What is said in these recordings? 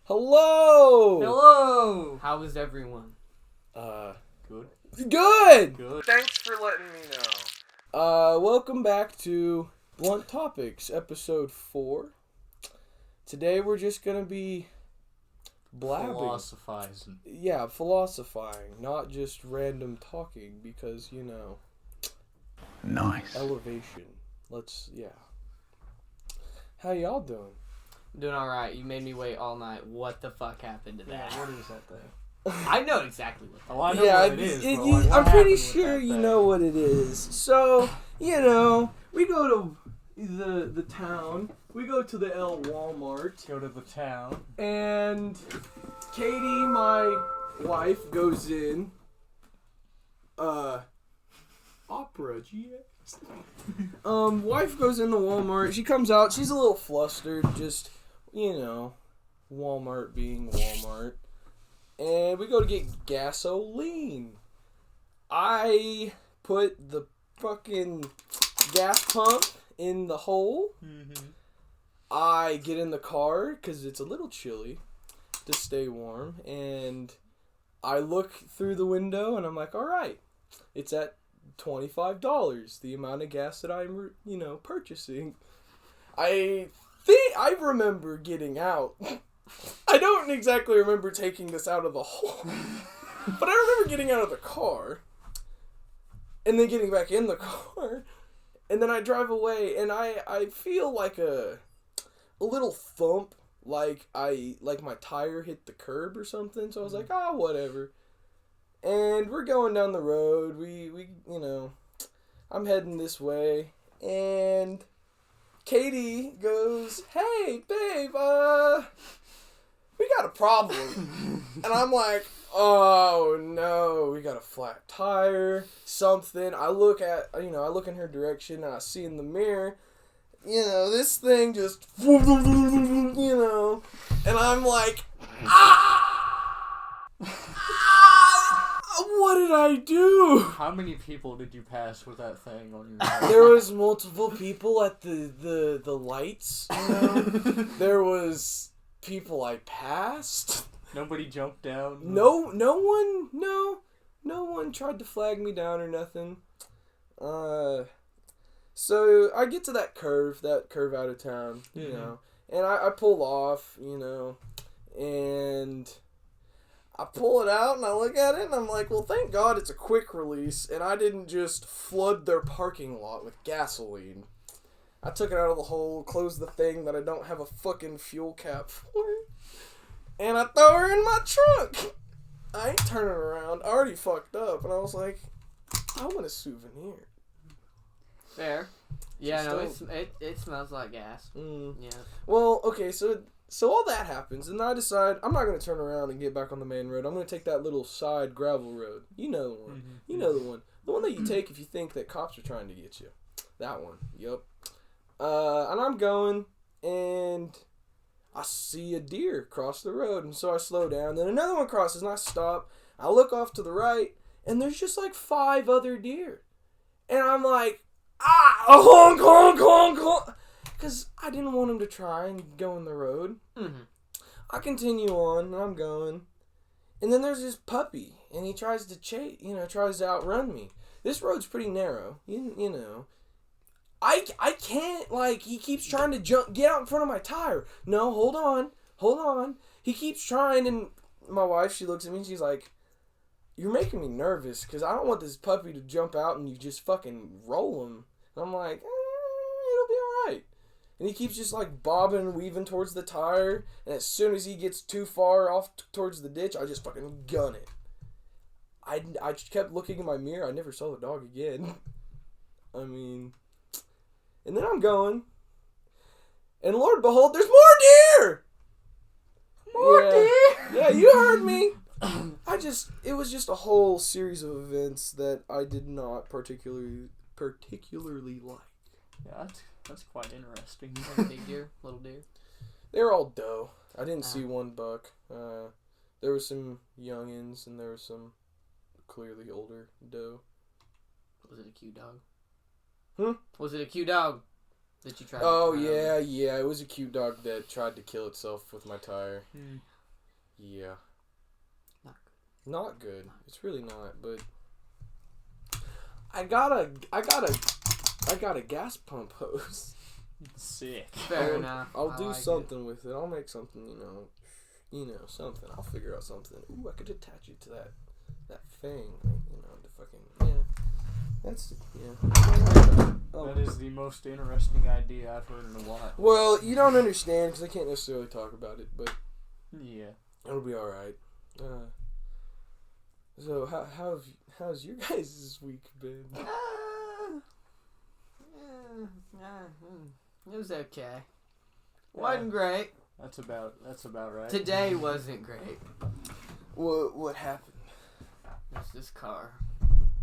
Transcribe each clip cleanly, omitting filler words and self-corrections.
Hello! Hello! How is everyone? Good. Good. Thanks for letting me know. Welcome back to BluntTopics, episode 4. Today we're just gonna be blabbing. Philosophizing. Yeah, philosophizing, not just random talking, because, you know. Nice. Elevation. How y'all doing? Doing alright. You made me wait all night. What the fuck happened to that? Yeah, what is that thing? I know exactly what Oh, I know what it is. I'm pretty sure you know what it is. So, you know, we go to the town. We go to the L Walmart. Go to the town. And Katie, my wife, goes in. Opera, GX. Wife goes into Walmart. She comes out. She's a little flustered. Just, you know, Walmart being Walmart. And we go to get gasoline. I put the fucking gas pump in the hole. Mm-hmm. I get in the car because it's a little chilly to stay warm. And I look through the window and I'm like, all right, it's at $25, the amount of gas that I'm, purchasing. I remember getting out. I don't exactly remember taking this out of the hole, but I remember getting out of the car, and then getting back in the car, and then I drive away, and I feel like a little thump, like my tire hit the curb or something, so I was like, whatever. And we're going down the road, I'm heading this way, and Katie goes, hey, babe, we got a problem. And I'm like, oh no, we got a flat tire, something. I look in her direction, and I see in the mirror, this thing just, and I'm like, what did I do? How many people did you pass with that thing on your head? There was multiple people at the lights, There was people I passed. Nobody jumped down? No one tried to flag me down or nothing. So I get to that curve out of town, and I pull off, and I pull it out and I look at it and I'm like, well, thank God it's a quick release and I didn't just flood their parking lot with gasoline. I took it out of the hole, closed the thing that I don't have a fucking fuel cap for, and I throw her in my trunk. I ain't turning around. I already fucked up, and I was like, I want a souvenir. Fair. Yeah, no, it smells like gas. Yeah. Well, okay, so all that happens, and I decide I'm not going to turn around and get back on the main road. I'm going to take that little side gravel road. You know the one. Mm-hmm. You know the one. The one that you take if you think that cops are trying to get you. That one. Yep. And I'm going, and I see a deer cross the road, and so I slow down. Then another one crosses, and I stop. I look off to the right, and there's just like 5 other deer. And I'm like, honk, honk, honk, honk. Because I didn't want him to try and go in the road. Mm-hmm. I continue on, and I'm going. And then there's this puppy, and he tries to tries to outrun me. This road's pretty narrow, you know. I can't, he keeps trying to get out in front of my tire. No, hold on. He keeps trying, and my wife, she looks at me, and she's like, you're making me nervous, because I don't want this puppy to jump out and you just fucking roll him. And I'm like, it'll be alright. And he keeps just bobbing and weaving towards the tire. And as soon as he gets too far off towards the ditch, I just fucking gun it. I kept looking in my mirror. I never saw the dog again. And then I'm going. And Lord behold, there's more deer! Deer! Yeah, you heard me. It was just a whole series of events that I did not particularly like. Yeah, that's quite interesting. Big deer, little deer. They were all doe. I didn't see one buck. There were some youngins and there was some clearly older doe. Was it a cute dog? Hmm? Was it a cute dog? that you tried? Oh, to yeah. It was a cute dog that tried to kill itself with my tire. Yeah. Not good. It's really not, but I got a gas pump hose. Sick. Fair enough. I'll do something with it. I'll make something, something. I'll figure out something. Ooh, I could attach it to that thing, the fucking That's That is the most interesting idea I've heard in a while. Well, you don't understand because I can't necessarily talk about it, but Yeah. it'll be all right. So how's your guys' week been? It was okay. Wasn't great. That's about right. Today wasn't great. What happened? There's this car.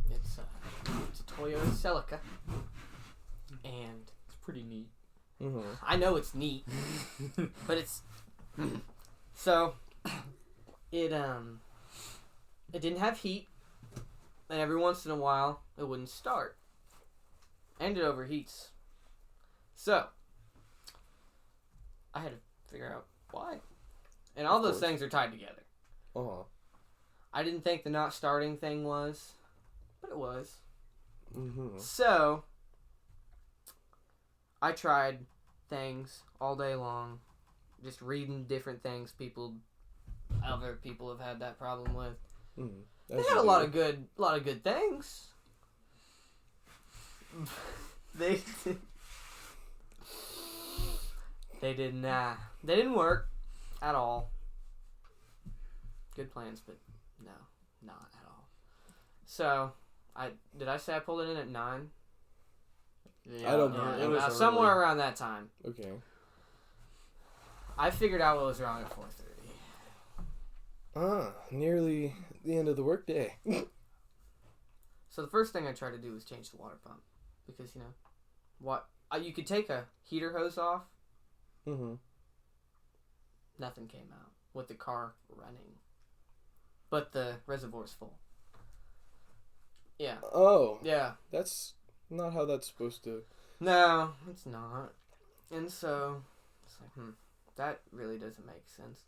It's a Toyota Celica, and It's pretty neat. Mm-hmm. I know it's neat, but it's so it didn't have heat, and every once in a while it wouldn't start, and it overheats. So I had to figure out why, and all those things are tied together. I didn't think the not starting thing was, but it was. Mm-hmm. So I tried things all day long, just reading different things other people have had that problem with. Mm-hmm. They had a lot of good things. They didn't work at all. Good plans, but no, not at all. So did I say I pulled it in at 9? Yeah, I don't know. It was somewhere around that time. Okay. I figured out what was wrong at 4:30. Nearly the end of the workday. So the first thing I tried to do was change the water pump because you could take a heater hose off. Mm-hmm. Nothing came out with the car running, but the reservoir's full. Yeah. Oh. Yeah. That's not how that's supposed to. No, it's not. And so it's like, that really doesn't make sense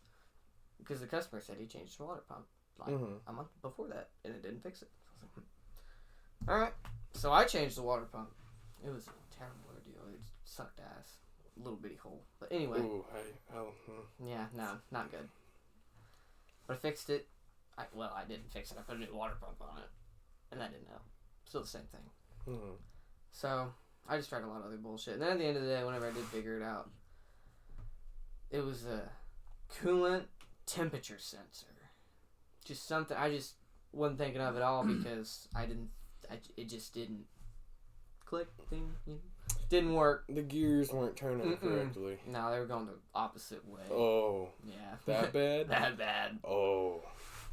because the customer said he changed the water pump like a month before that and it didn't fix it. So I was like, all right. So I changed the water pump. It was a terrible ordeal. It sucked ass. Little bitty hole. But anyway. Ooh, Yeah, no, not good. But I fixed it. I didn't fix it. I put a new water pump on it. And that didn't help. Still the same thing. Mm-hmm. So, I just tried a lot of other bullshit. And then at the end of the day, whenever I did figure it out, it was a coolant temperature sensor. Just something, I just wasn't thinking of it all because it just didn't click thing. Didn't work. The gears weren't turning correctly. No, they were going the opposite way. Oh. Yeah. That bad? That bad. Oh.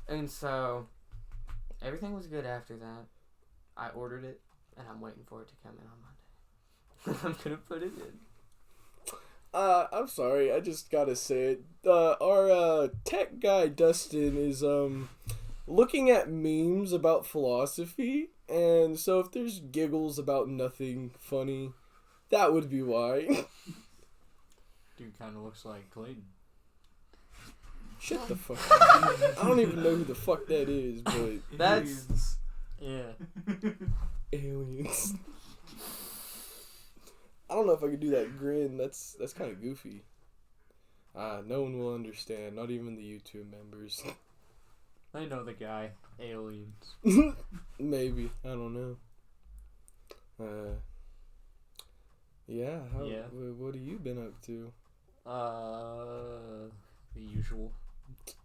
And so, everything was good after that. I ordered it, and I'm waiting for it to come in on Monday. I'm going to put it in. I'm sorry, I just gotta say it. Our tech guy, Dustin, is looking at memes about philosophy, and so if there's giggles about nothing funny, that would be why. Dude kind of looks like Clayton. Shut the fuck up. I don't even know who the fuck that is, but... That's... Yeah. Aliens. I don't know if I could do that grin. That's kind of goofy. No one will understand. Not even the YouTube members. I know the guy. Aliens. Maybe. I don't know. Yeah. What have you been up to? The usual.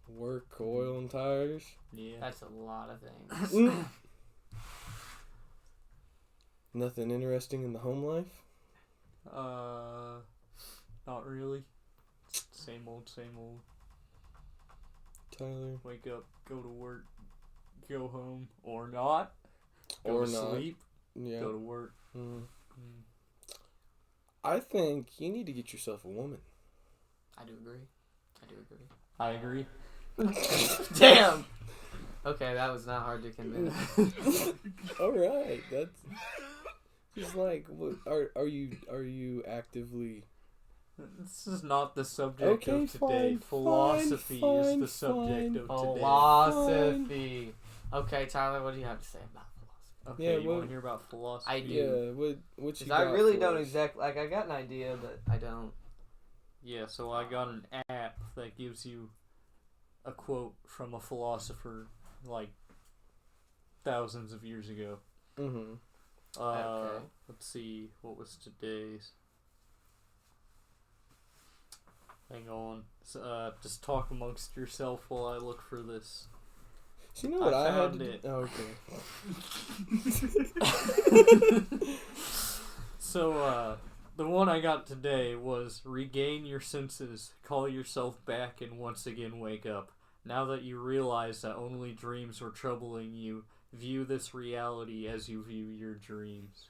Work, oil, and tires. Yeah. That's a lot of things. Nothing interesting in the home life? Not really. Same old. Tyler? Wake up, go to work, go home, or not. Go Or to not. sleep, Yeah. go to work. I think you need to get yourself a woman. I do agree. I agree. Damn! Okay, that was not hard to convince. Alright, Just like, what are you actively? This is not the subject of today. Fine, Philosophy is fine, the subject of today. Philosophy. Okay, Tyler, what do you have to say about philosophy? Okay, Yeah, you want to hear about philosophy? I do. Yeah, what you Because I got really for don't us? exactly... Like, I got an idea, but I don't. Yeah, so I got an app that gives you a quote from a philosopher, like, thousands of years ago. Mm-hmm. Okay. Let's see, what was today's? Hang on. Just talk amongst yourself while I look for this. So you know what I had found to it. do? Oh, okay. So, the one I got today was regain your senses, call yourself back, and once again wake up. Now that you realize that only dreams were troubling you, view this reality as you view your dreams.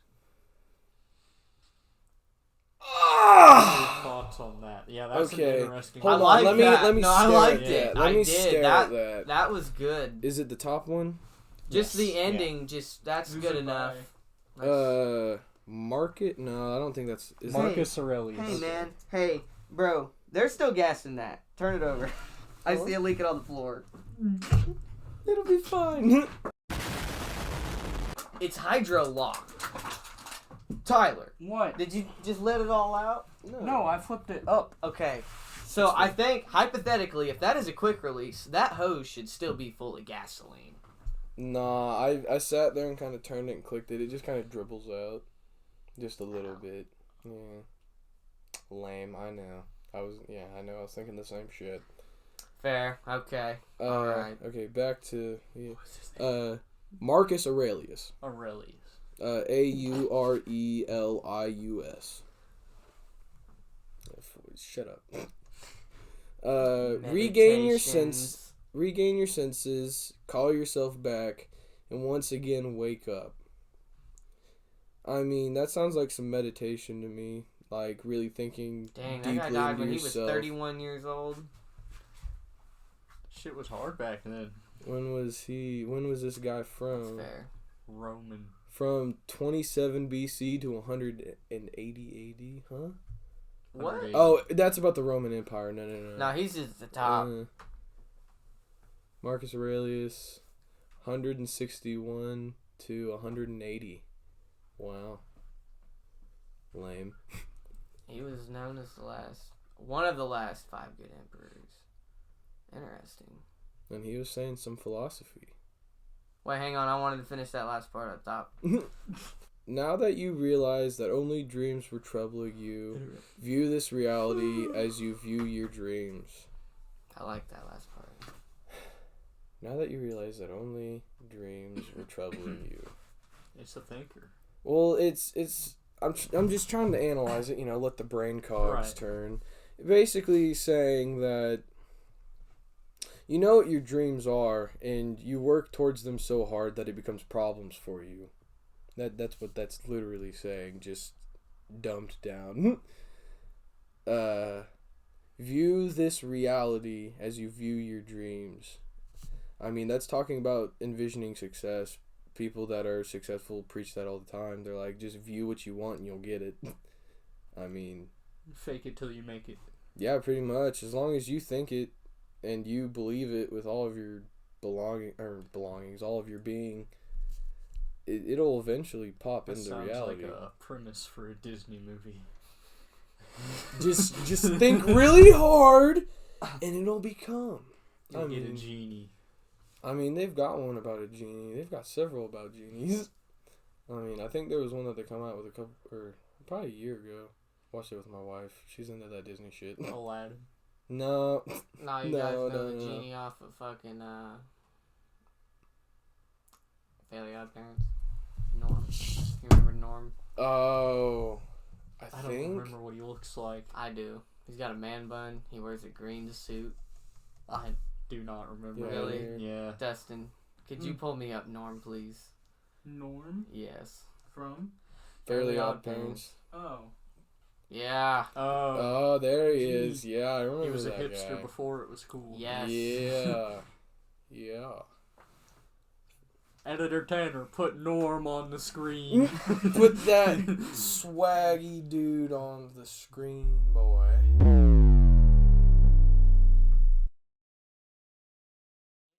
What are your thoughts on that? Yeah, that's Okay. an interesting. Hold I on. like Let that. me No, stare I liked at it. that. Let I me did. stare at that. That was good. Is it the top one? Just Yes. the ending, that's Who's good it enough. Market? No, I don't think that's. Is Marcus Aurelius. Hey, man. Hey, bro. There's still gas in that. Turn it over. I see it leaking on the floor. It'll be fine. It's hydro locked. Tyler, What? did you just let it all out? No, I flipped it up. Okay. So I think, hypothetically, if that is a quick release, that hose should still be full of gasoline. Nah, I sat there and kind of turned it and clicked it. It just kind of dribbles out. Just a little bit. Yeah. Lame, I know. I was thinking the same shit. Fair. Okay. Alright. Okay, back to Marcus Aurelius. Aurelius. Aurelius. Shut up. Regain your senses, call yourself back, and once again wake up. I mean, that sounds like some meditation to me. Like really thinking Dang, deeply that guy died into when he was yourself. 31 years old. Shit was hard back then. When was this guy from? That's fair. Roman. From 27 BC to 180 AD, huh? What? 180. Oh, that's about the Roman Empire. No. No, he's just the top. Marcus Aurelius, 161 to 180. Wow. Lame. He was known as one of the last 5 good emperors. Interesting. And he was saying some philosophy. Wait, hang on. I wanted to finish that last part up top. Now that you realize that only dreams were troubling you, view this reality as you view your dreams. I like that last part. Now that you realize that only dreams were troubling you. It's a thinker. Well, I'm just trying to analyze it, let the brain cogs turn. Basically saying that you know what your dreams are, and you work towards them so hard that it becomes problems for you. That's what that's literally saying, just dumbed down. View this reality as you view your dreams. I mean, that's talking about envisioning success. People that are successful preach that all the time. They're like, just view what you want and you'll get it. I mean... Fake it till you make it. Yeah, pretty much. As long as you think it and you believe it with all of your belongings, all of your being, it'll eventually pop That into sounds reality. like a premise for a Disney movie. Just think really hard and it'll become. You'll get a genie. I mean, they've got one about a genie. They've got several about genies. I mean, I think there was one that they come out with probably a year ago. Watched it with my wife. She's into that Disney shit. Aladdin. No. No, you guys know the genie off of fucking Fairly Odd Parents. Norm. You remember Norm? Oh, I don't remember what he looks like. I do. He's got a man bun. He wears a green suit. I do not remember. Yeah, Really? Yeah. Dustin, could you pull me up Norm, please? Norm? Yes. From? Fairly Odd Parents. Oh. Yeah. Oh, there he is. Yeah, I remember He was a that hipster guy. before it was cool. Yes. Yeah. Yeah. Editor Tanner, put Norm on the screen. Put that swaggy dude on the screen, boy.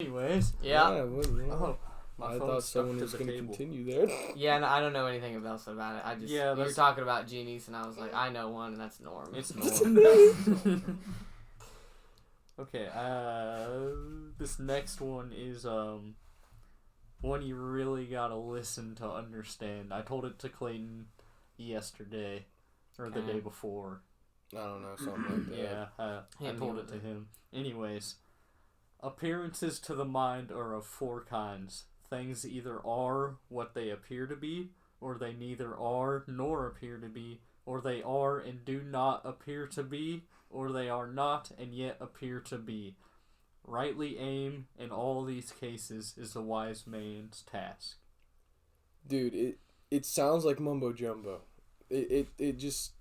Anyways. Yeah. Oh, my I phone thought stuck someone to was the going to table. continue there. Yeah, no, I don't know anything else about it. I just, Yeah, you were that's- talking about genies, and I was like, I know one, and that's Norm. It's Norm. Okay, this next one is, one you really gotta listen to understand. I told it to Clayton yesterday, or the Okay. day before. I don't know, something like that. Yeah, I Hit me told with it to it. him. Anyways, appearances to the mind are of four kinds. Things either are what they appear to be, or they neither are nor appear to be, or they are and do not appear to be, or they are not and yet appear to be. Rightly aim in all these cases is the wise man's task. Dude, it sounds like mumbo jumbo. It just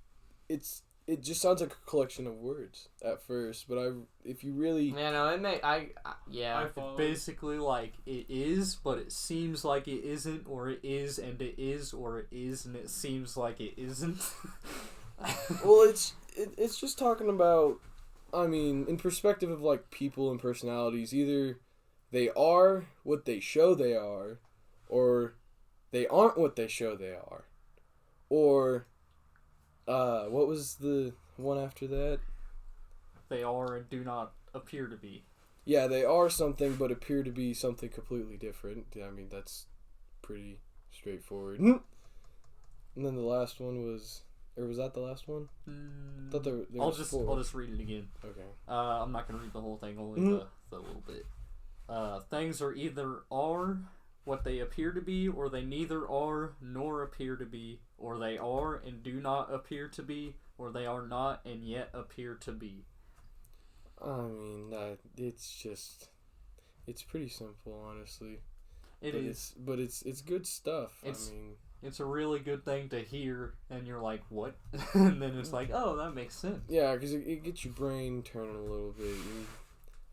sounds like a collection of words at first, but if you really Yeah, no, it may, yeah. It's basically like it is, but it seems like it isn't, or it is and it is, or it is and it seems like it isn't. well, it's just talking about, I mean, in perspective of like people and personalities, either they are what they show they are, or they aren't what they show they are, or what was the one after that? They are and do not appear to be. Yeah, they are something but appear to be something completely different. I mean, that's pretty straightforward. And then the last one was, or was that the last one? I thought there I'll was just four. I'll just read it again. Okay. I'm not gonna read the whole thing, only the little bit. Things are either are what they appear to be, or they neither are nor appear to be, or they are and do not appear to be, or they are not and yet appear to be. I mean, it's pretty simple, honestly. But it's good stuff. I mean, it's a really good thing to hear, and you're like, what? And then it's like, oh, that makes sense. yeah, because it gets your brain turning a little bit.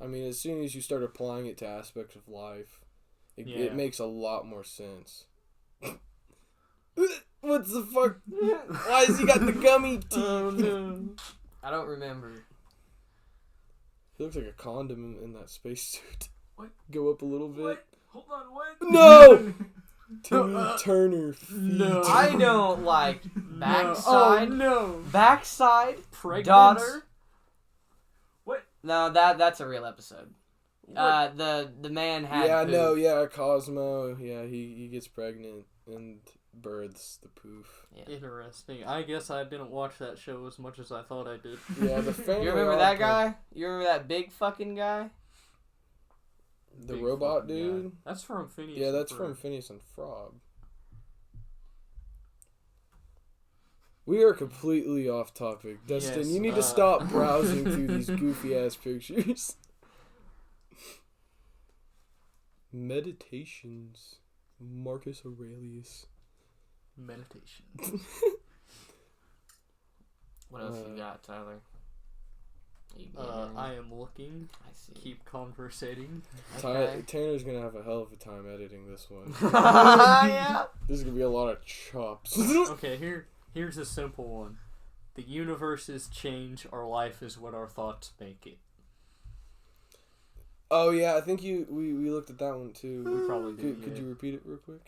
I mean, as soon as you start applying it to aspects of life, it makes a lot more sense. What's the fuck? Why has he got the gummy teeth? Oh, no. I don't remember. He looks like a condom in that spacesuit. What? Go up a little bit. What? Hold on, what? No! Timmy Turner feet. No. I don't like backside. No. Oh, no. Backside. Pregnant? Daughter. What? No, that's a real episode. What? The man had. Yeah, poo. no, yeah, Cosmo. Yeah, he gets pregnant and births the poof. Yeah. Interesting. I guess I didn't watch that show as much as I thought I did. Yeah, the family. You remember that guy? You remember that big fucking guy? The Big robot fucking dude? guy. That's from Phineas. Yeah, and that's Ferb. from Phineas and Frog. We are completely off topic. Dustin, Yes, you need to stop browsing through these goofy ass pictures. Meditations. Marcus Aurelius. Meditation. What else you got, Tyler? You I am looking. I see. Keep conversating. Okay. Tanner's gonna have a hell of a time editing this one. Yeah. This is gonna be a lot of chops. Okay, here's a simple one. The universe is change. Our life is what our thoughts make it. Oh yeah, I think we looked at that one too. We probably did. Could you repeat it real quick?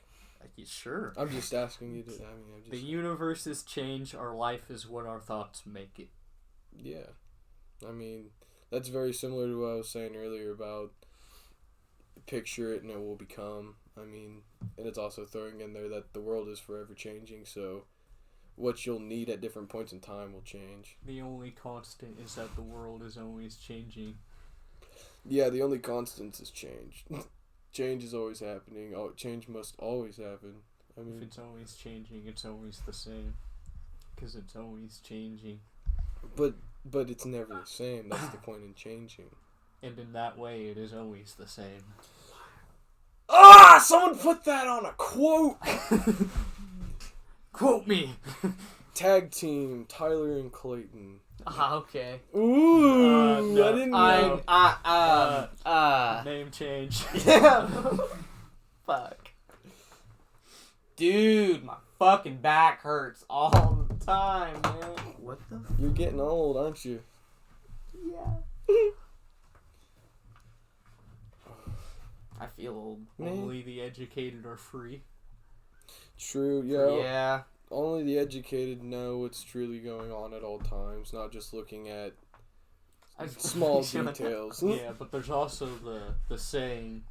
Sure. I'm just asking you to. The universe is change. Our life is what our thoughts make it. Yeah. I mean, that's very similar to what I was saying earlier about picture it and it will become. I mean, and it's also throwing in there that the world is forever changing, so what you'll need at different points in time will change. The only constant is that the world is always changing. Yeah, the only constant is change. Change is always happening. Change must always happen. I mean, If it's always changing, it's always the same. Because it's always changing. but it's never the same. That's the point in changing. And in that way, it is always the same. Ah! Someone put that on a quote! Quote me! Tag team, Tyler and Clayton. Okay. Ooh! No. I didn't know. Name change. Yeah. Fuck. Dude, my fucking back hurts all the time, man. What the? You're getting old, aren't you? Yeah. I feel old. Only the educated are free. True, yeah. Yeah. Only the educated know what's truly going on at all times, not just looking at small details. Yeah, but there's also the saying,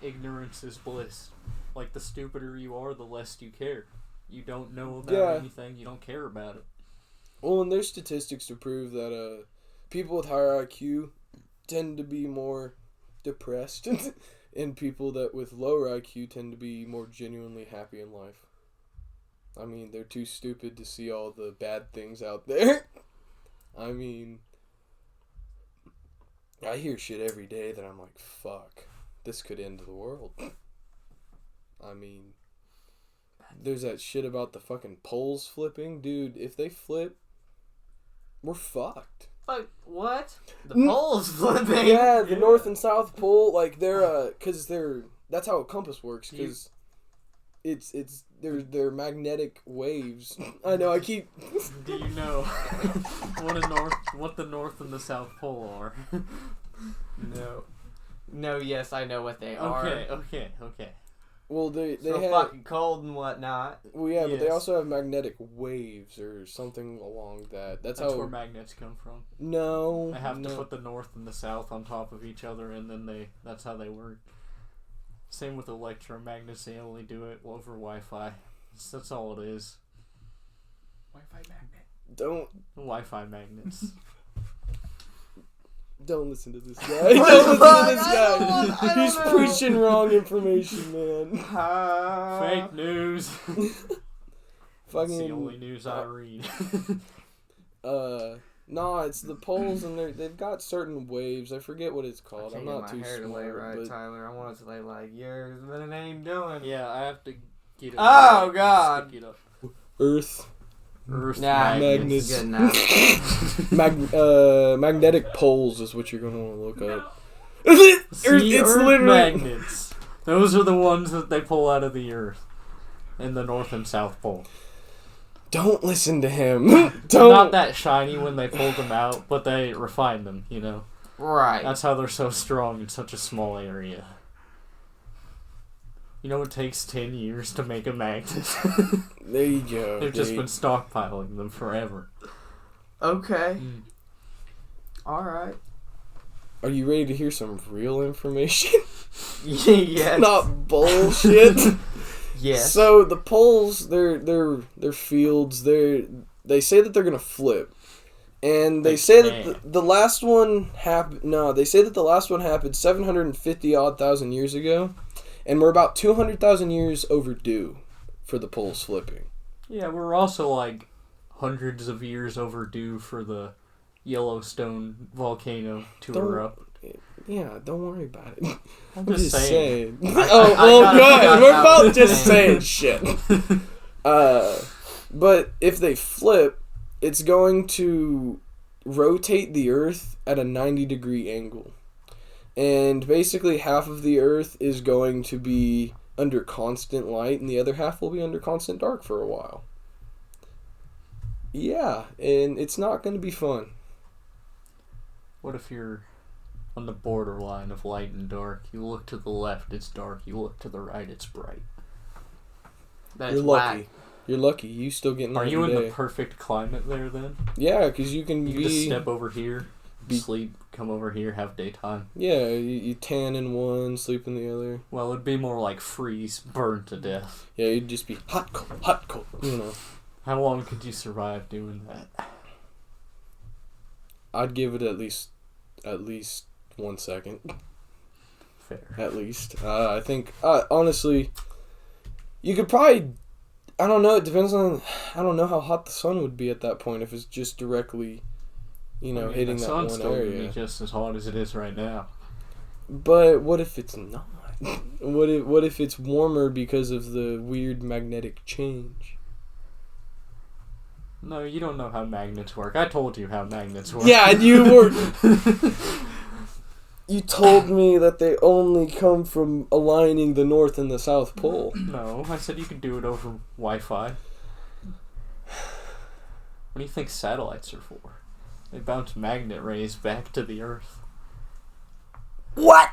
ignorance is bliss. Like, the stupider you are, the less you care. You don't know about anything, you don't care about it. Well, and there's statistics to prove that people with higher IQ tend to be more depressed, and people that with lower IQ tend to be more genuinely happy in life. I mean, they're too stupid to see all the bad things out there. I mean, I hear shit every day that I'm like, fuck, this could end the world. I mean, there's that shit about the fucking poles flipping. Dude, if they flip, we're fucked. Fuck, what? The pole's flipping? Yeah, the North and South Pole, like, that's how a compass works, because they're magnetic waves. I know, I keep... Do you know what the North and the South Pole are? No. No, yes, I know what they are. Okay. Well, they so have... fucking cold and whatnot. Well, yeah, but they also have magnetic waves or something along that. That's how... where magnets come from. No. They have to put the North and the South on top of each other, and then that's how they work. Same with electromagnets, they only do it over Wi-Fi. That's all it is. Wi-Fi magnet. Don't... Wi-Fi magnets. Don't listen to this guy. Don't listen to this guy. He's preaching wrong information, man. Fake news. Fucking... It's the only news I read. No, it's the poles, and they've got certain waves. I forget what it's called. I'm not too hair to lay smart, right, but... Tyler. I want it to lay like yours, but it ain't doing. Yeah, I have to get it. Oh, God. Stick it up. Earth Magnets. Good enough. Magnetic poles is what you're going to want to look up. It's literally magnets. Those are the ones that they pull out of the Earth in the North and South Pole. Don't listen to him. They're not that shiny when they pull them out, but they refine them, you know? Right. That's how they're so strong in such a small area. You know, it takes 10 years to make a magnet. There you go. They've just been stockpiling them forever. Okay. Alright. Are you ready to hear some real information? Yes. Not bullshit. Yes. So the poles, they're fields. They say that they're gonna flip, and they say that the last one happened. No, they say that the last one happened 750,000 years ago, and we're about 200,000 years overdue for the poles flipping. Yeah, we're also like hundreds of years overdue for the Yellowstone volcano to erupt. Yeah, don't worry about it. I'm just saying. Good. We're both just saying shit. But if they flip, it's going to rotate the Earth at a 90-degree angle. And basically half of the Earth is going to be under constant light, and the other half will be under constant dark for a while. Yeah, and it's not going to be fun. What if you're on the borderline of light and dark? You look to the left, it's dark. You look to the right, it's bright. That's You're lucky. Whack. You're lucky. You still getting. Are you in the perfect climate there then? Yeah, because you can just step over here, sleep, come over here, have daytime. Yeah, you tan in one, sleep in the other. Well, it'd be more like freeze, burn to death. Yeah, you'd just be hot, cold, you know. How long could you survive doing that? I'd give it at least 1 second. Fair. At least. I think, honestly, you could probably, I don't know, it depends on, I don't know how hot the sun would be at that point if it's just directly, hitting that one area. The sun's still going to be just as hot as it is right now. But what if it's not? What if it's warmer because of the weird magnetic change? No, you don't know how magnets work. I told you how magnets work. Yeah, you were... You told me that they only come from aligning the North and the South Pole. No, I said you could do it over Wi-Fi. What do you think satellites are for? They bounce magnet rays back to the Earth. What?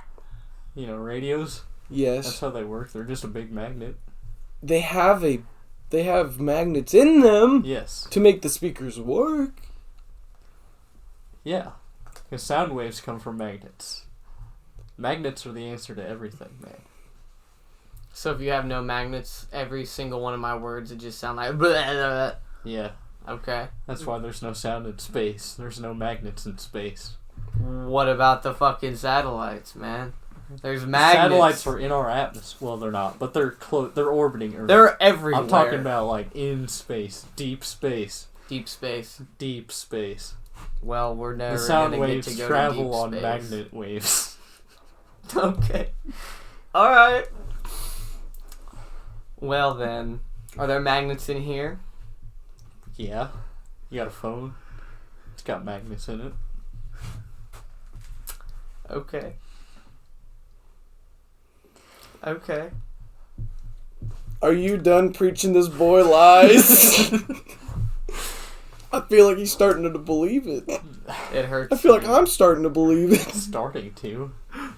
You know, radios? Yes. That's how they work. They're just a big magnet. They have magnets in them Yes. to make the speakers work. Yeah. Because sound waves come from magnets. Magnets are the answer to everything, man. So if you have no magnets, every single one of my words would just sound like blah, blah, blah. Yeah. Okay. That's why there's no sound in space. There's no magnets in space. What about the fucking satellites, man? There's magnets. Satellites are in our atmosphere. Well, they're not, but they're they're orbiting Earth. They're everywhere. I'm talking about like in space, deep space, deep space. deep space. Well, we're never The sound gonna get waves to go travel to deep on space. magnet waves. Okay. All right. Well then, are there magnets in here? Yeah. You got a phone? It's got magnets in it. Okay. Okay. Are you done preaching this boy lies? I feel like he's starting to believe it. It hurts. I feel like I'm starting to believe it. Starting to.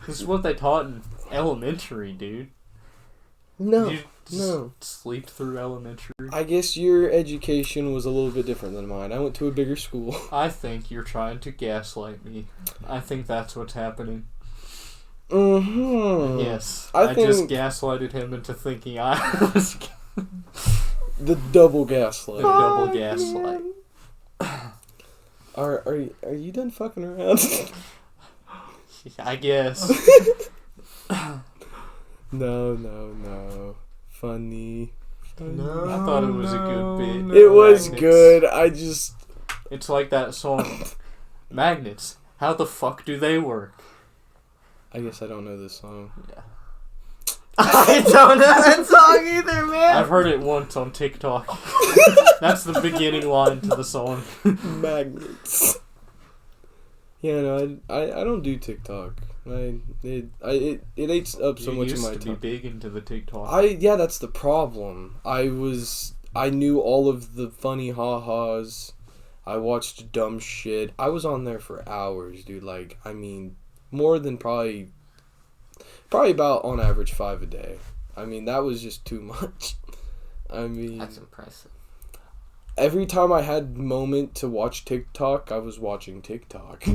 This is what they taught in elementary, dude. No, You just no. sleep through elementary. I guess your education was a little bit different than mine. I went to a bigger school. I think you're trying to gaslight me. I think that's what's happening. Mm-hmm. Yes. I think just gaslighted him into thinking I was the double gaslight. double gaslight. Are you done fucking around? I guess. No. Funny. No. I thought it was a good bit. It was Magnets. good. I just It's like that song, Magnets. How the fuck do they work? I guess I don't know this song. Yeah. I don't know that song either, man. I've heard it once on TikTok. That's the beginning line to the song. Magnets. Yeah, no, I don't do TikTok. It eats up so You much of used my to be time. big into the TikTok. Yeah, that's the problem. I knew all of the funny ha-has. I watched dumb shit. I was on there for hours, dude. Like, I mean, more than probably about on average 5 a day. I mean, that was just too much. I mean, That's impressive. every time I had moment to watch TikTok, I was watching TikTok.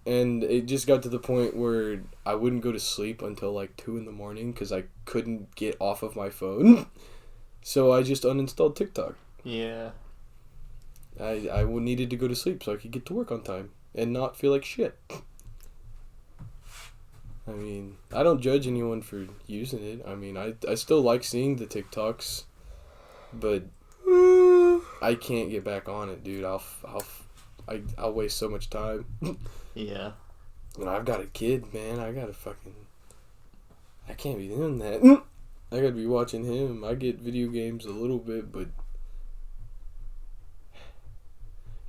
And it just got to the point where I wouldn't go to sleep until like 2 in the morning because I couldn't get off of my phone. So I just uninstalled TikTok. Yeah. I needed to go to sleep so I could get to work on time and not feel like shit. I mean, I don't judge anyone for using it. I mean, I still like seeing the TikToks, but I can't get back on it, dude. I'll waste so much time. Yeah. And I've got a kid, man. I can't be doing that. I gotta be watching him. I get video games a little bit, but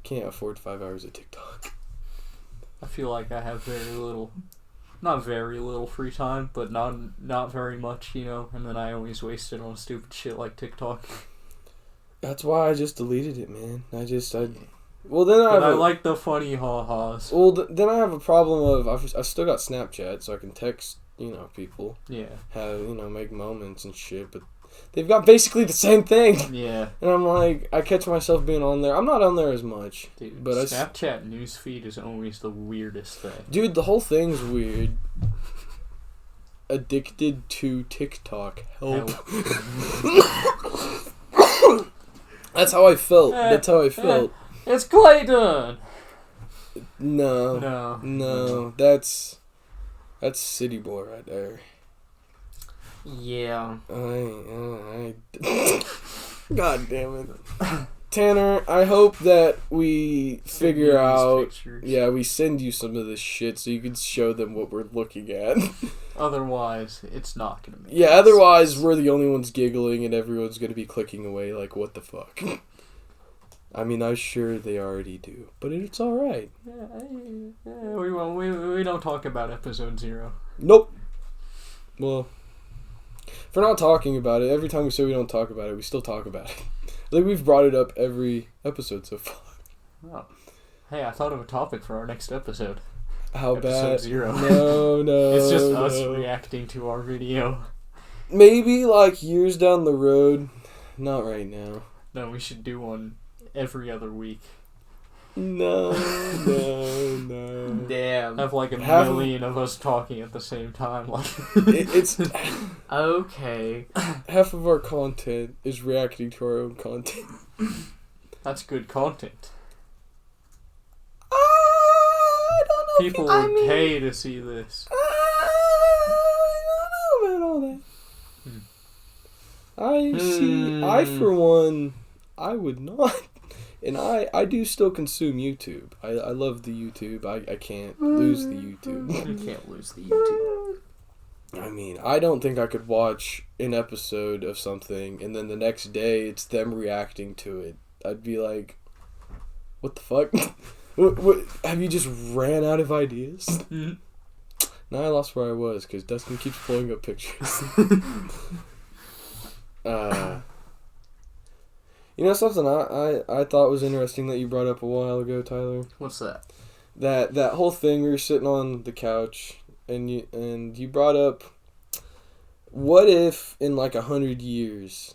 can't afford 5 hours of TikTok. I feel like I have not very little free time, but not very much, you know, and then I always waste it on stupid shit like TikTok. That's why I just deleted it, man. I like the funny ha-has. Well, then I have a problem of I still got Snapchat, so I can text, people. Yeah. Have, make moments and shit, but they've got basically the same thing. Yeah. And I'm like, I catch myself being on there. I'm not on there as much. Dude, but Snapchat newsfeed is always the weirdest thing. Dude, the whole thing's weird. Addicted to TikTok. Help. That's how I felt. It's Clayton! No. That's City Boy right there. Yeah. God damn it. Tanner, I hope that we figure out... Pictures. Yeah, we send you some of this shit so you can show them what we're looking at. Otherwise, it's not going to make Yeah, sense. otherwise we're the only ones giggling and everyone's going to be clicking away like, what the fuck? I mean, I'm sure they already do, but it's all right. We don't talk about episode 0. Nope. Well, if we're not talking about it, every time we say we don't talk about it, we still talk about it. Like, we've brought it up every episode so far. Oh. Hey, I thought of a topic for our next episode. How episode bad? 0. No. It's just us reacting to our video. Maybe, like, years down the road. Not right now. No, we should do one every other week. No. Damn. Have like a million of us talking at the same time. Like it's okay. Half of our content is reacting to our own content. That's good content. I don't know. People would pay to see this. I don't know about all that. I for one, I would not. And I do still consume YouTube. I love the YouTube. I can't lose the YouTube. You can't lose the YouTube. I mean, I don't think I could watch an episode of something and then the next day it's them reacting to it. I'd be like, what the fuck? what, have you just ran out of ideas? Mm-hmm. Now I lost where I was because Dustin keeps pulling up pictures. You know something I thought was interesting that you brought up a while ago, Tyler? What's that? That whole thing, we were sitting on the couch and you brought up, what if in like 100 years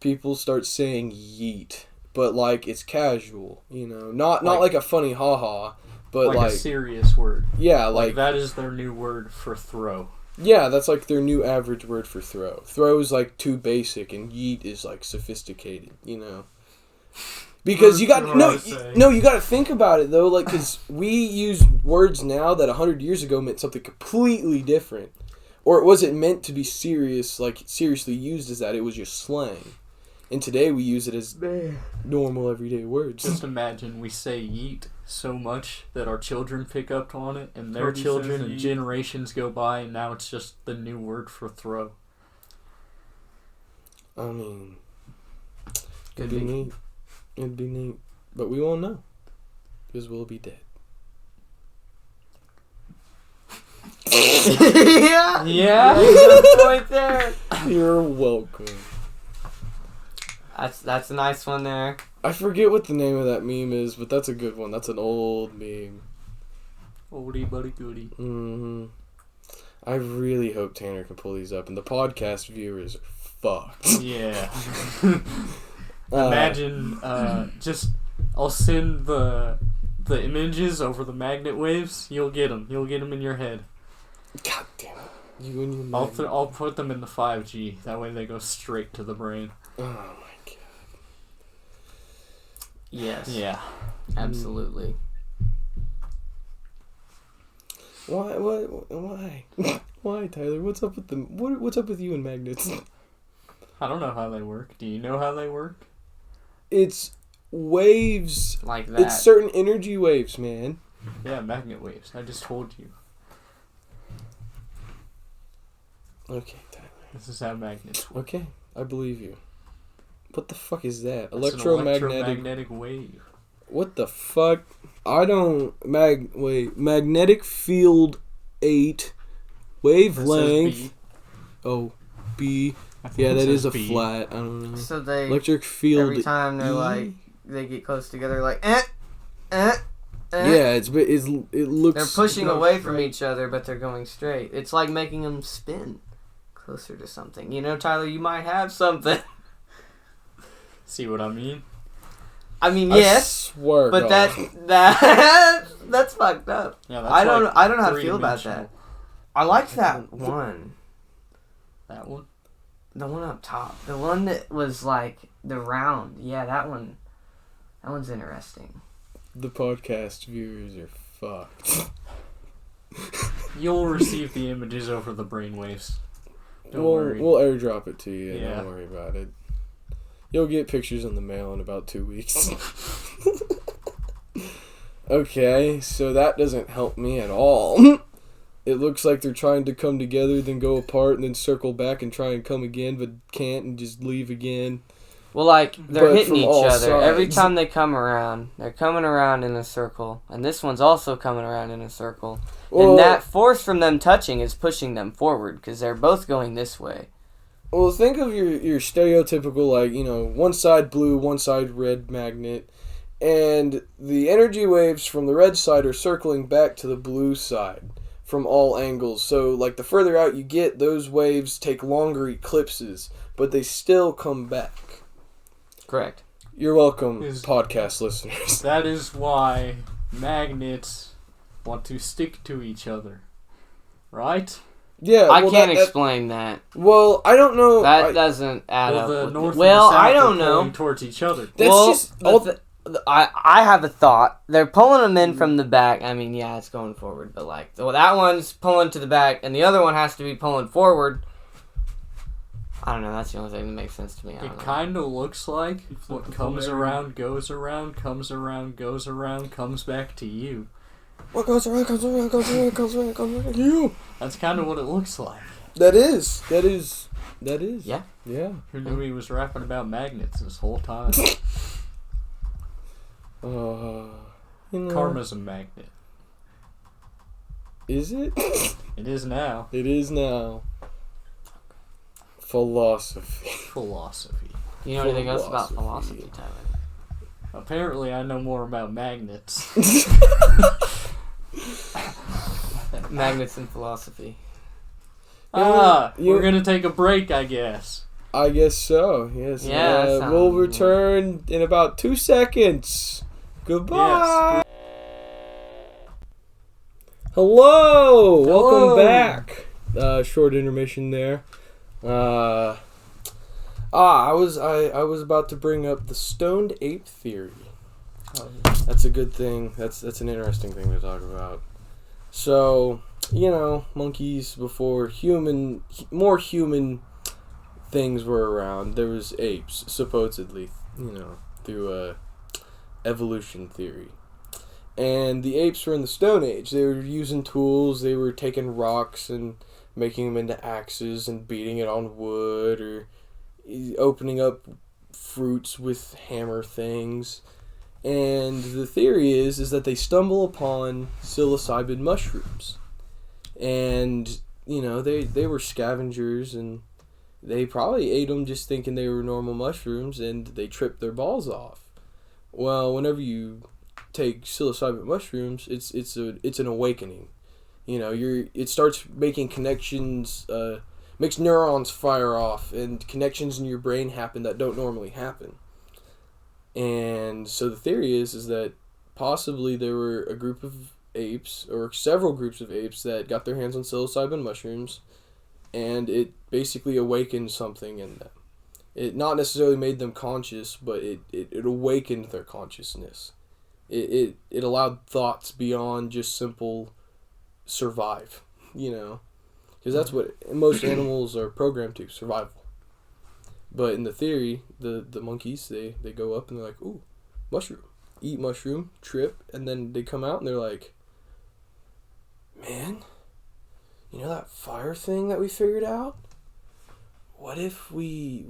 people start saying yeet, but like it's casual, you know, not like a funny haha, but like a serious word. Yeah, like that is their new word for throw. Yeah, that's like their new average word for throw. Throw is like too basic, and yeet is like sophisticated, you know. Because you got you got to think about it though, like because we use words now that 100 years ago meant something completely different, or was it meant to be serious, like seriously used as that? It was just slang, and today we use it as normal everyday words. Just imagine we say yeet so much that our children pick up on it, and their children and generations go by, and now it's just the new word for throw. I mean, it'd be neat. It'd be neat, but we won't know because we'll be dead. Yeah. Right there. You're welcome. That's a nice one there. I forget what the name of that meme is, but that's a good one. That's an old meme. Oldie buddy goodie. Mm-hmm. I really hope Tanner can pull these up, and the podcast viewers are fucked. Yeah. Imagine, I'll send the images over the magnet waves. You'll get them. You'll get them in your head. God damn it. You and your magnet. I'll put them in the 5G. That way they go straight to the brain. Oh my god. Yes. Yeah. Absolutely. Why? Why, Tyler? What's up with them? What's up with you and magnets? I don't know how they work. Do you know how they work? It's waves. Like that. It's certain energy waves, man. Yeah, magnet waves. I just told you. Okay, Tyler. This is how magnets work. Okay, I believe you. What the fuck is that? That's electromagnetic wave. What the fuck? I don't... Magnetic field 8. Wavelength. Oh, B. Yeah, that is a B. Flat. I don't know. So they... Electric field every time they're like... They get close together like... Yeah, it looks... They're pushing away from each other, but they're going straight. It's like making them spin closer to something. You know, Tyler, you might have something. See what I mean? I mean, yes, swear but God. that's fucked up. Yeah, that's I don't know how to feel about that. I liked that one. That one? The one up top. The one that was like the round. Yeah, that one. That one's interesting. The podcast viewers are fucked. You'll receive the images over the brainwaves. Don't worry. We'll airdrop it to you. Yeah. Don't worry about it. You'll get pictures in the mail in about 2 weeks. Okay, so that doesn't help me at all. It looks like they're trying to come together, then go apart, and then circle back and try and come again, but can't, and just leave again. Well, like, they're But hitting from each all other. Every sides. time they come around, they're coming around in a circle. And this one's also coming around in a circle. Well, and that force from them touching is pushing them forward because they're both going this way. Well, think of your stereotypical, like, you know, one side blue, one side red magnet. And the energy waves from the red side are circling back to the blue side from all angles. So, like, the further out you get, those waves take longer eclipses, but they still come back. Correct. You're welcome, podcast listeners. That is why magnets want to stick to each other. Right? Yeah, I can't explain that. Well, I don't know. That doesn't add up. The with north it. Well, and the south I don't are know. pulling towards each other. That's well, just... I have a thought. They're pulling them in from the back. I mean, yeah, it's going forward, but like, that one's pulling to the back, and the other one has to be pulling forward. I don't know. That's the only thing that makes sense to me. It kind of looks like what comes around, goes around, comes around, goes around, comes back to you. What goes around, comes around, comes around, comes around, comes around, you. That's kind of what it looks like. That is. Yeah. Yeah. Who knew he was rapping about magnets this whole time? You know, Karma's a magnet. Is it? It is now. It is now. Philosophy. Philosophy. You know anything else about philosophy, Tyler? Apparently, I know more about magnets. Magnets and philosophy. We're gonna take a break, I guess. I guess so. Yes. Yeah. We'll return in about 2 seconds. Goodbye. Yes. Hello. Welcome back. Short intermission there. I was about to bring up the stoned ape theory. That's a good thing. That's an interesting thing to talk about. So, you know, monkeys before more human things were around. There was apes, supposedly, you know, through evolution theory. And the apes were in the Stone Age. They were using tools. They were taking rocks and making them into axes and beating it on wood, or opening up fruits with hammer things. And the theory is that they stumble upon psilocybin mushrooms. And, you know, they were scavengers, and they probably ate them just thinking they were normal mushrooms, and they tripped their balls off. Well, whenever you take psilocybin mushrooms, it's an awakening. You know, it starts making connections, makes neurons fire off, and connections in your brain happen that don't normally happen. And so the theory is that possibly there were a group of apes, or several groups of apes, that got their hands on psilocybin mushrooms, and it basically awakened something in them. It not necessarily made them conscious, but it awakened their consciousness. It allowed thoughts beyond just simple survive, you know, because that's what most animals are programmed to, survival. But in the theory, the monkeys, they go up and they're like, ooh, mushroom, eat mushroom, trip, and then they come out and they're like, man, you know that fire thing that we figured out? What if we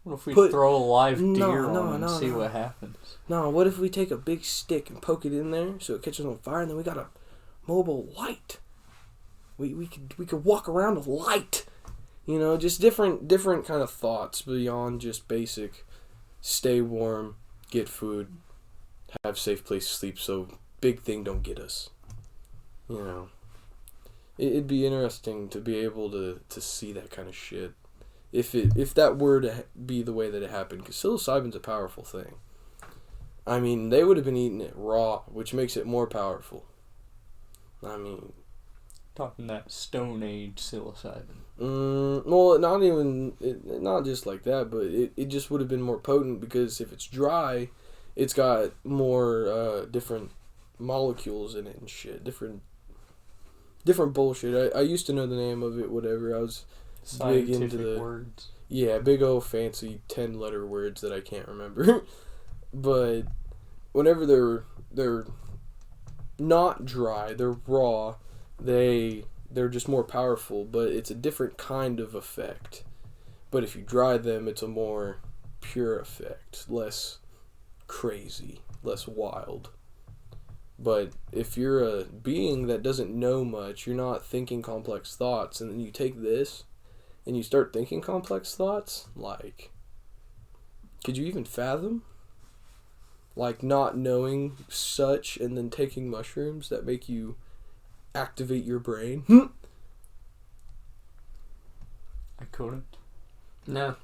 What if we throw a live deer on and see what happens? No, what if we take a big stick and poke it in there so it catches on fire, and then we got a mobile light? We could walk around with light. You know, just different kind of thoughts beyond just basic stay warm, get food, have safe place to sleep so big thing don't get us. You know. It'd be interesting to be able to see that kind of shit. If that were to be the way that it happened, because psilocybin's a powerful thing. I mean, they would have been eating it raw, which makes it more powerful. I mean, talking that Stone Age psilocybin. Well, not just like that, but it just would have been more potent, because if it's dry, it's got more different molecules in it and shit, different bullshit. I used to know the name of it, whatever. I was big into the words. Yeah, big old fancy 10-letter words that I can't remember. But whenever they're not dry, they're raw, they're just more powerful, but it's a different kind of effect. But if you dry them, it's a more pure effect, less crazy, less wild. But if you're a being that doesn't know much, you're not thinking complex thoughts, and then you take this and you start thinking complex thoughts, like, could you even fathom? Like, not knowing such and then taking mushrooms that make you activate your brain? I couldn't. No,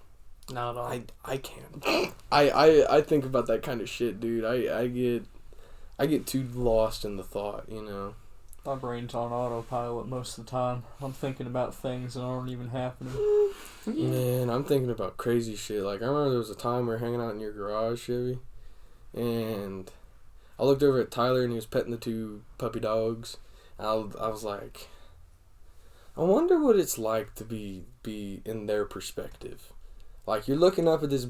not at all. I can't. I think about that kind of shit, dude. I get too lost in the thought, you know. My brain's on autopilot most of the time. I'm thinking about things that aren't even happening. Man, I'm thinking about crazy shit. Like, I remember there was a time we were hanging out in your garage, Chevy, and I looked over at Tyler and he was petting the 2 puppy dogs. I was like, I wonder what it's like to be in their perspective. Like, you're looking up at this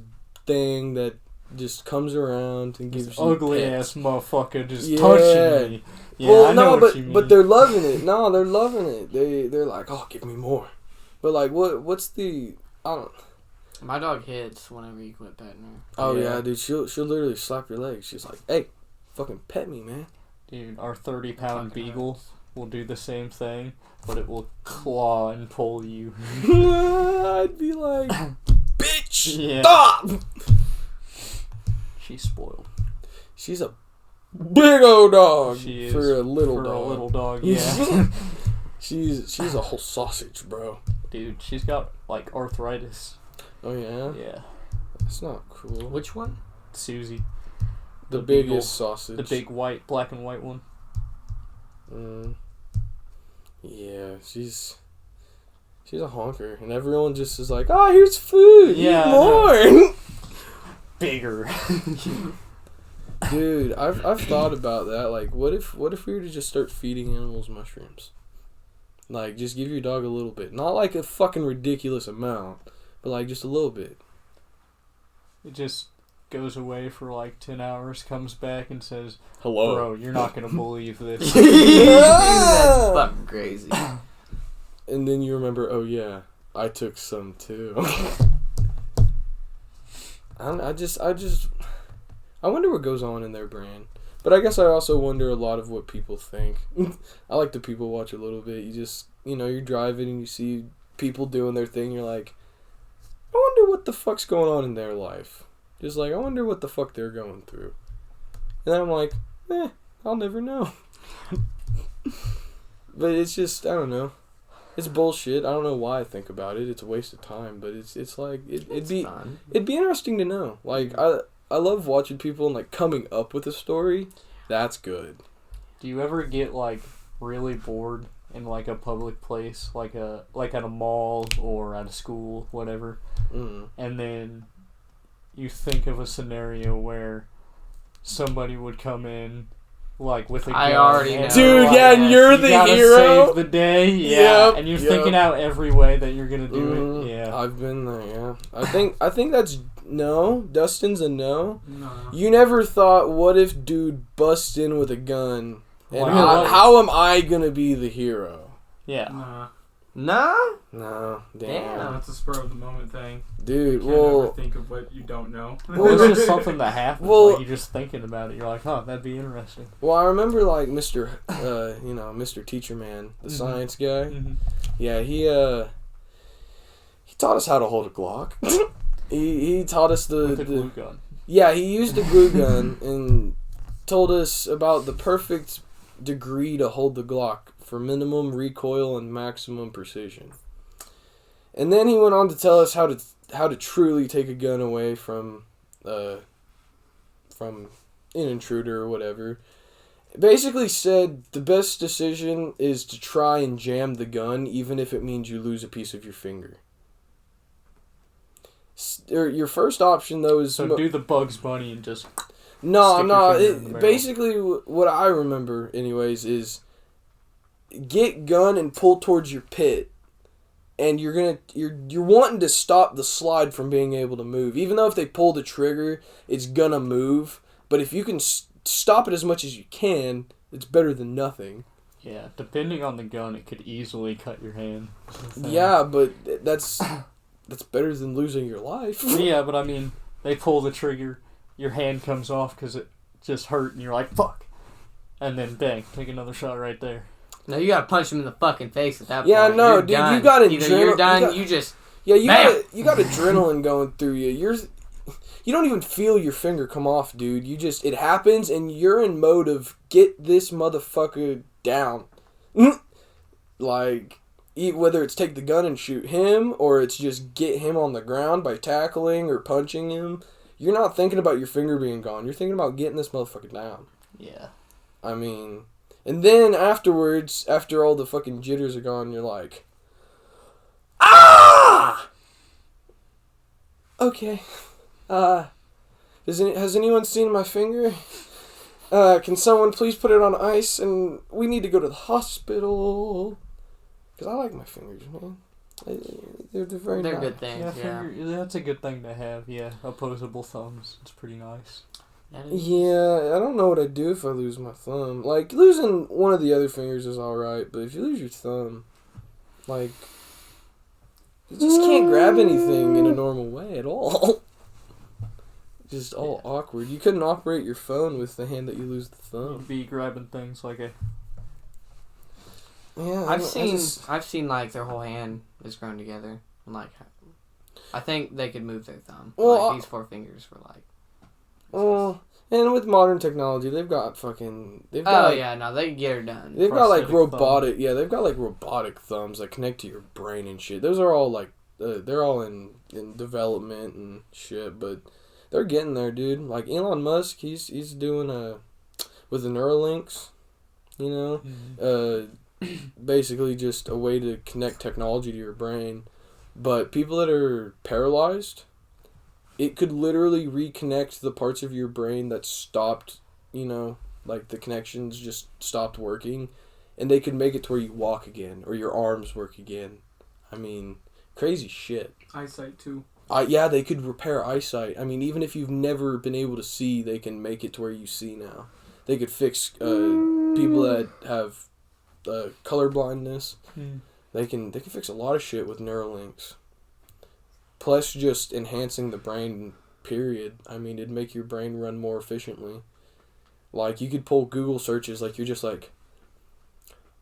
thing that just comes around and gives this you ugly pets. ass motherfucker just touching me. Yeah, well, I know what you mean. but they're loving it. No, they're loving it. They're like, oh, give me more. But like, what's the? I don't. My dog hits whenever you quit petting her. Oh yeah, dude. She'll literally slap your leg. She's like, hey, fucking pet me, man. Dude, our 30-pound beagle will do the same thing, but it will claw and pull you. I'd be like, bitch, Yeah. stop. She's spoiled. She's a big old dog She is for a little for dog. a little dog, yeah. She's a whole sausage, bro. Dude, she's got like arthritis. Oh yeah, Yeah. that's not cool. Which one? Susie, The beagle, biggest sausage. the big white, black and white one. Yeah, she's a honker, and everyone just is like, "Oh, here's food. Yeah, Eat more." Bigger. Dude, I've thought about that. Like, what if we were to just start feeding animals mushrooms? Like, just give your dog a little bit, not like a fucking ridiculous amount, but like just a little bit. It just goes away for like 10 hours, comes back and says, Hello, bro, you're not gonna believe this. That's fucking crazy. And then you remember, oh yeah, I took some too. I wonder what goes on in their brain. But I guess I also wonder a lot of what people think. I like to people watch a little bit. You just, you're driving and you see people doing their thing. You're like, I wonder what the fuck's going on in their life. Just like, I wonder what the fuck they're going through. And then I'm like, I'll never know. But it's just, I don't know. It's bullshit. I don't know why I think about it. It's a waste of time. But it's like, it'd be interesting to know. Like, I love watching people and like coming up with a story. That's good. Do you ever get like really bored in like a public place, like at a mall or at a school, whatever, and then you think of a scenario where somebody would come in like with a gun? I already know. Dude, Like, yeah, and you're the gotta hero. Save the day, yeah. Yep, And you're thinking out every way that you're gonna do it, yeah. I've been there, yeah. I think that's no. Dustin's a no. No. You never thought, what if dude busts in with a gun, and Wow. how am I gonna be the hero? Yeah. Nah. No? No, Damn. No, it's a spur of the moment thing. dude. You can't ever Well, think of what you don't know. Well, it's just something that happens. Well- like, you're just thinking about it. You're like, huh, that'd be interesting. I remember like Mr. Teacher Man, the science guy. Mm-hmm. Yeah, he taught us how to hold a Glock. he taught us With a glue gun. Yeah, he used a glue gun and told us about the perfect degree to hold the Glock for minimum recoil and maximum precision. And then he went on to tell us how to truly take a gun away from an intruder or whatever. Basically said the best decision is to try and jam the gun, even if it means you lose a piece of your finger. Your first option though is So do the Bugs Bunny and just... No. Stick your finger in the barrel. Basically, what I remember, anyways, is get gun and pull towards your pit, and you're wanting to stop the slide from being able to move. Even though if they pull the trigger, it's gonna move. But if you can stop it as much as you can, it's better than nothing. Yeah, depending on the gun, it could easily cut your hand. Yeah, but that's that's better than losing your life. Yeah, but I mean, they pull the trigger, your hand comes off because it just hurt, and you're like, fuck. And then, bang, take another shot right there. No, you gotta punch him in the fucking face at that Yeah, point. no, You're dude, done. you got Either you're done, you just... Yeah, Bam! you got adrenaline going through you. You don't even feel your finger come off, dude. It happens, and you're in mode of, get this motherfucker down. Like, whether it's take the gun and shoot him, or it's just get him on the ground by tackling or punching him, you're not thinking about your finger being gone. You're thinking about getting this motherfucker down. Yeah. I mean, and then afterwards, after all the fucking jitters are gone, you're like, ah! Okay. Has anyone seen my finger? Can someone please put it on ice, and we need to go to the hospital. Because I like my fingers, man. They're very They're nice. good things, yeah. That's a good thing to have, yeah. Opposable thumbs. It's pretty nice. Yeah, I don't know what I'd do if I lose my thumb. Like, losing one of the other fingers is alright, but if you lose your thumb, like, you just can't grab anything in a normal way at all. Just all awkward. You couldn't operate your phone with the hand that you lose the thumb. You'd be grabbing things like a... Yeah, I've seen like their whole hand is grown together. Like, I think they could move their thumb. Well, like these 4 fingers were like. Well, and with modern technology, they've got fucking. They get her done. They've got like Prosthetic robotic. Yeah, they've got like robotic thumbs that connect to your brain and shit. Those are all like, they're all in development and shit, but they're getting there, dude. Like Elon Musk, he's doing with the Neuralinks, you know, basically just a way to connect technology to your brain. But people that are paralyzed, it could literally reconnect the parts of your brain that stopped, you know, like the connections just stopped working, and they could make it to where you walk again or your arms work again. I mean, crazy shit. Eyesight too. Yeah, they could repair eyesight. I mean, even if you've never been able to see, they can make it to where you see now. They could fix people that have color blindness. They can fix a lot of shit with Neuralinks. Plus just enhancing the brain, period. I mean, it'd make your brain run more efficiently. Like, you could pull Google searches, like, you're just like,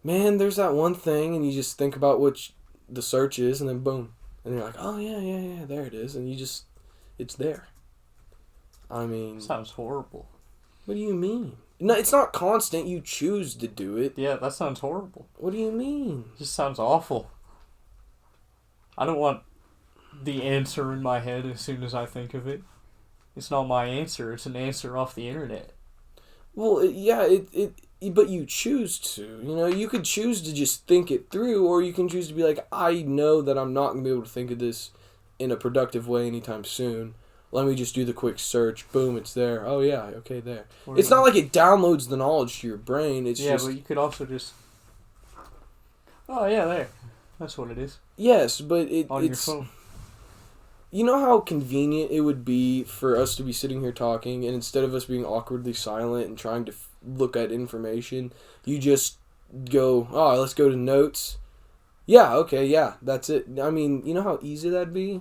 man, there's that one thing, and you just think about what the search is, and then boom. And you're like, oh, yeah, there it is. And it's there. I mean... Sounds horrible. What do you mean? No, it's not constant. You choose to do it. Yeah, that sounds horrible. What do you mean? It just sounds awful. I don't want the answer in my head as soon as I think of it. It's not my answer. It's an answer off the internet. Well, but you choose to. You know, you could choose to just think it through, or you can choose to be like, I know that I'm not going to be able to think of this in a productive way anytime soon. Let me just do the quick search. Boom, it's there. Oh, yeah, okay, there. It's not like it downloads the knowledge to your brain. It's just... Yeah, but you could also just... Oh, yeah, there. That's what it is. Yes, but it's... On your phone. You know how convenient it would be for us to be sitting here talking, and instead of us being awkwardly silent and trying to look at information, you just go, oh, let's go to notes. Yeah, okay, yeah, that's it. I mean, you know how easy that'd be?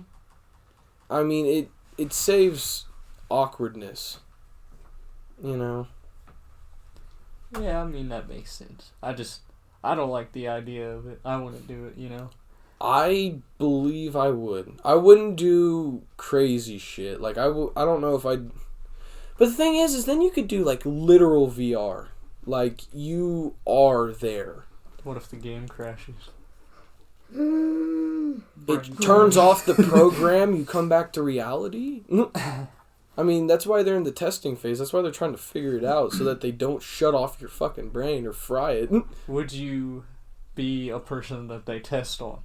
I mean, it saves awkwardness. You know? Yeah, I mean, that makes sense. I don't like the idea of it. I wouldn't do it, you know? I believe I would. I wouldn't do crazy shit. Like, I don't know if I'd... But the thing is then you could do, like, literal VR. Like, you are there. What if the game crashes? It turns off the program, you come back to reality? I mean, that's why they're in the testing phase. That's why they're trying to figure it out, so that they don't shut off your fucking brain or fry it. Would you be a person that they test on?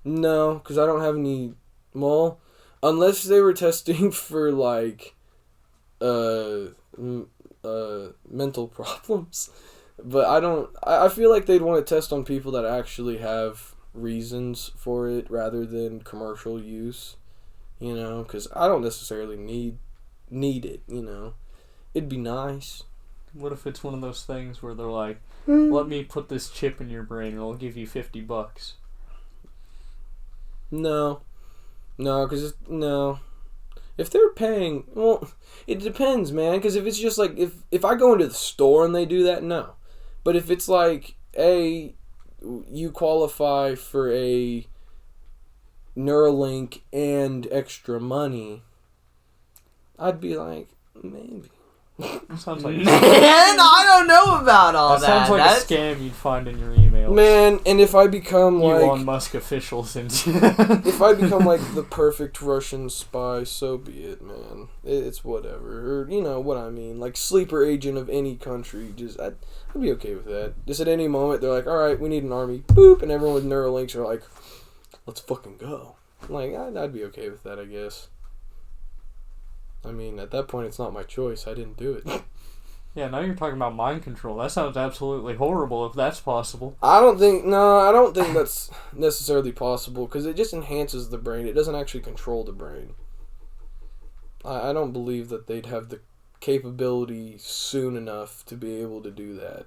No, because I don't have any... Well, unless they were testing for, like, mental problems. But I feel like they'd want to test on people that actually have reasons for it rather than commercial use, you know, because I don't necessarily need it, you know. It'd be nice. What if it's one of those things where they're like, let me put this chip in your brain and I'll give you $50? No, because no. If they're paying, well, it depends, man. Because if it's just like if I go into the store and they do that, no. But if it's like, you qualify for a Neuralink and extra money, I'd be like, maybe. That sounds like Man, I don't know about all that. Sounds like a scam you'd find in your emails. Man, and if I become like Elon Musk officials and if I become like the perfect Russian spy, so be it, man. It's whatever. Or you know what I mean, like sleeper agent of any country. Just I'd be okay with that. Just at any moment they're like, all right, we need an army, boop, and everyone with Neuralinks are like, let's fucking go. Like I'd be okay with that, I guess. I mean, at that point, it's not my choice. I didn't do it. Yeah, now you're talking about mind control. That sounds absolutely horrible if that's possible. I don't think that's necessarily possible because it just enhances the brain. It doesn't actually control the brain. I don't believe that they'd have the capability soon enough to be able to do that.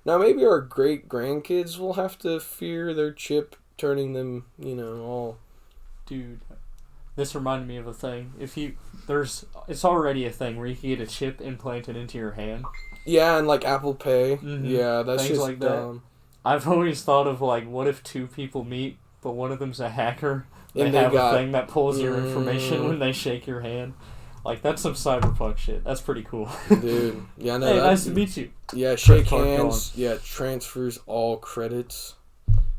Now, maybe our great-grandkids will have to fear their chip turning them, all... Dude, this reminded me of a thing. It's already a thing where you can get a chip implanted into your hand. Yeah, and like Apple Pay. Mm-hmm. Yeah, that's Things just like dumb. that. I've always thought of like, what if two people meet, but one of them's a hacker? They And have a thing that pulls your information when they shake your hand. Like, that's some cyberpunk shit. That's pretty cool. Dude, yeah, no. Hey, nice to meet you. Yeah, shake Card hands. Yeah, transfers all credits.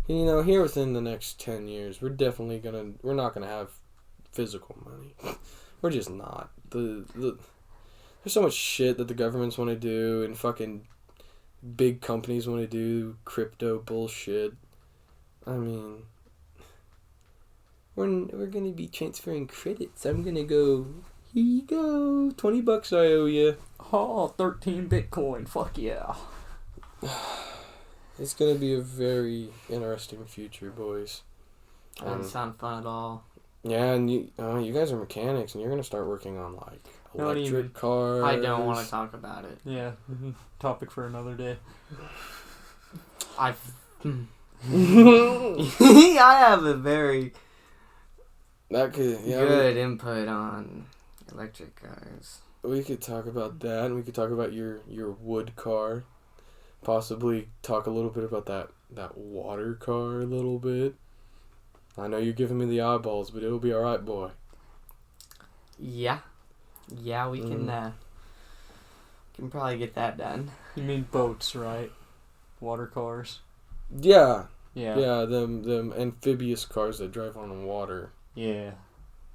Here within the next 10 years, we're not gonna have physical money. We're just not. There's so much shit that the governments want to do and fucking big companies want to do, crypto bullshit. I mean, we're gonna be transferring credits. I'm gonna go, here you go, $20 I owe you. Oh, 13 Bitcoin. Fuck yeah. It's gonna be a very interesting future, boys. That doesn't sound fun at all. Yeah, and you guys are mechanics, and you're gonna start working on like electric cars. I don't want to talk about it. Yeah, topic for another day. I have a very good input on electric cars. We could talk about that, and we could talk about your wood car. Possibly talk a little bit about that water car a little bit. I know you're giving me the eyeballs, but it'll be alright, boy. Yeah, we can probably get that done. You mean boats, right? Water cars? Yeah. Yeah. Yeah, them amphibious cars that drive on water. Yeah.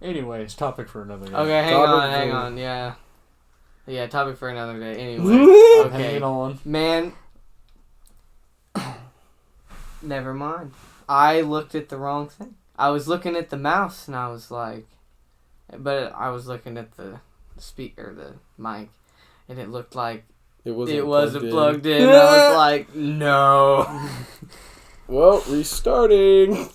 Anyways, topic for another day. Okay, hang on, yeah. Yeah, topic for another day. Anyway. Okay. Hang on. Man. Never mind. I looked at the wrong thing. I was looking at the mouse and I was like, but I was looking at the speaker, the mic, and it looked like it wasn't plugged in. I was like, no. Well, restarting.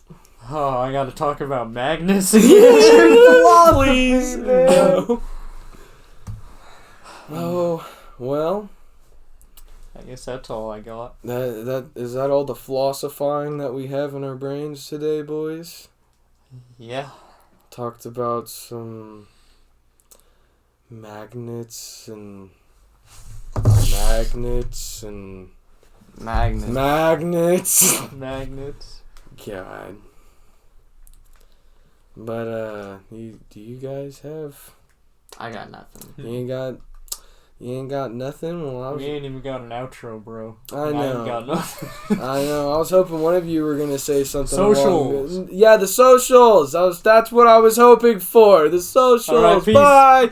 Oh, I gotta talk about magnets again. Please. No. Oh, well. I guess that's all I got. Is that all the philosophizing that we have in our brains today, boys? Yeah. Talked about some magnets and magnets. God. But do you guys have? I got nothing. You ain't got nothing? Well, We ain't even got an outro, bro. I know. I ain't got nothing. I know. I was hoping one of you were going to say something. Socials. Yeah, the socials. That's what I was hoping for. The socials. All right, peace. Bye.